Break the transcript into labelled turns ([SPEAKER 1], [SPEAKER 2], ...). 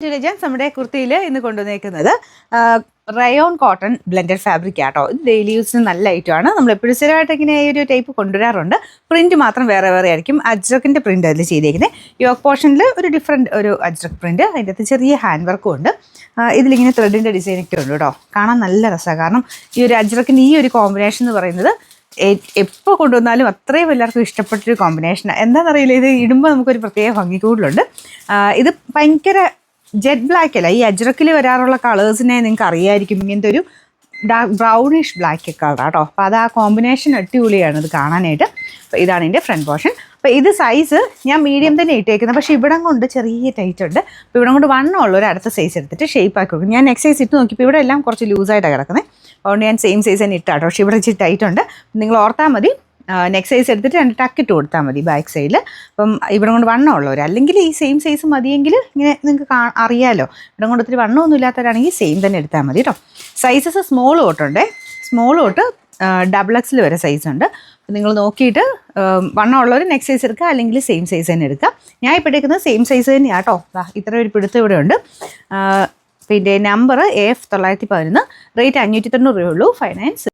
[SPEAKER 1] Intelligence നമ്മുടെ കുർത്തിയിൽ ഇന്ന് കൊണ്ടുവന്നേക്കുന്നത് rayon cotton blended fabric ആട്ടോ. ഇത് ഡെയിലി യൂസിന് നല്ല ഐറ്റമാണ്. നമ്മൾ എപ്പോഴും സ്ഥിരമായിട്ട് ഇങ്ങനെ ഈ ഒരു ടൈപ്പ് കൊണ്ടുവരാറുണ്ട്. പ്രിന്റ് മാത്രം വേറെ വേറെ ആയിരിക്കും. അജ്രക്കിൻ്റെ പ്രിന്റ് അതിൽ ചെയ്തേക്കുന്നത്. യോക്ക് പോർഷനിൽ ഒരു ഡിഫറെൻറ്റ് ഒരു അജ്രക് പ്രിന്റ്, അതിൻ്റെ അകത്ത് ചെറിയ ഹാൻഡ് വർക്കും ഉണ്ട്. ഇതിലിങ്ങനെ ത്രെഡിൻ്റെ ഡിസൈനൊക്കെ ഉണ്ട് കേട്ടോ. കാണാൻ നല്ല രസമാണ്. കാരണം ഈ ഒരു അജ്രക്കിൻ്റെ ഈ ഒരു കോമ്പിനേഷൻ എന്ന് പറയുന്നത് എപ്പോൾ കൊണ്ടുവന്നാലും അത്രയും എല്ലാവർക്കും ഇഷ്ടപ്പെട്ടൊരു കോമ്പിനേഷനാണ്. എന്താണെന്നറിയില്ല, ഇത് ഇടുമ്പോൾ നമുക്കൊരു പ്രത്യേക ഭംഗി കൂടുതലുണ്ട്. ഇത് ഭയങ്കര ജെറ്റ് ബ്ലാക്ക് അല്ല, ഈ അജ്രക്കിൽ വരാറുള്ള കളേഴ്സിനെ നിങ്ങൾക്ക് അറിയായിരിക്കും. ഇങ്ങനത്തെ ഒരു ഡാർക്ക് ബ്രൗണിഷ് ബ്ലാക്ക് കളർ കേട്ടോ. അപ്പോൾ അത് ആ കോമ്പിനേഷൻ അടിപൊളിയാണ് ഇത് കാണാനായിട്ട്. അപ്പോൾ ഇതാണ് ഇതിൻ്റെ ഫ്രണ്ട് പോർഷൻ. അപ്പോൾ ഇത് സൈസ് ഞാൻ മീഡിയം തന്നെ ഇട്ടേക്കുന്നത്, പക്ഷേ ഇവിടം കൊണ്ട് ചെറിയ ടൈറ്റ് ഉണ്ട്. അപ്പോൾ ഇവിടം കൊണ്ട് വണ്ണമുള്ള ഒരു അടുത്ത സൈസ് എടുത്തിട്ട് ഷേപ്പ് ആക്കി കൊടുക്കും. ഞാൻ നെക്സ്റ്റ് സൈസ് ഇട്ട് നോക്കിയപ്പോൾ ഇവിടെ എല്ലാം കുറച്ച് ലൂസായിട്ടാണ് കിടക്കുന്നത്. അതുകൊണ്ട് ഞാൻ സെയിം സൈസ് തന്നെ ഇട്ടാട്ടോ. പക്ഷേ ഇവിടെ ഇച്ചിരി ടൈറ്റ് ഉണ്ട്. നിങ്ങൾ ഓർത്താൽ മതി, നെക്സ്റ്റ് സൈസ് എടുത്തിട്ട് 2 ടക്ക് ഇട്ട് കൊടുത്താൽ മതി ബാക്ക് സൈഡിൽ. അപ്പം ഇവിടെ കൊണ്ട് വണ്ണമുള്ളവർ, അല്ലെങ്കിൽ ഈ സെയിം സൈസ് മതിയെങ്കിൽ ഇങ്ങനെ നിങ്ങൾക്ക് അറിയാമല്ലോ. ഇവിടെ കൊണ്ട് ഒത്തിരി വണ്ണമൊന്നും ഇല്ലാത്തവരാണെങ്കിൽ സെയിം തന്നെ എടുത്താൽ മതി കേട്ടോ. സൈസസ് സ്മോൾ തൊട്ടുണ്ട്, സ്മോൾ തൊട്ട് XXL വരെ സൈസ് ഉണ്ട്. അപ്പം നിങ്ങൾ നോക്കിയിട്ട് വണ്ണമുള്ളവർ നെക്സ്റ്റ് സൈസ് എടുക്കുക, അല്ലെങ്കിൽ സെയിം സൈസ് തന്നെ എടുക്കുക. ഞാൻ ഇപ്പോൾ എടുക്കുന്നത് സെയിം സൈസ് തന്നെയാണ് കേട്ടോ. ഇത്ര ഒരു പിടുത്തം ഇവിടെ ഉണ്ട്. പിന്നെ നമ്പർ AF 911, റേറ്റ് 590 രൂപയേ ഉള്ളൂ. 59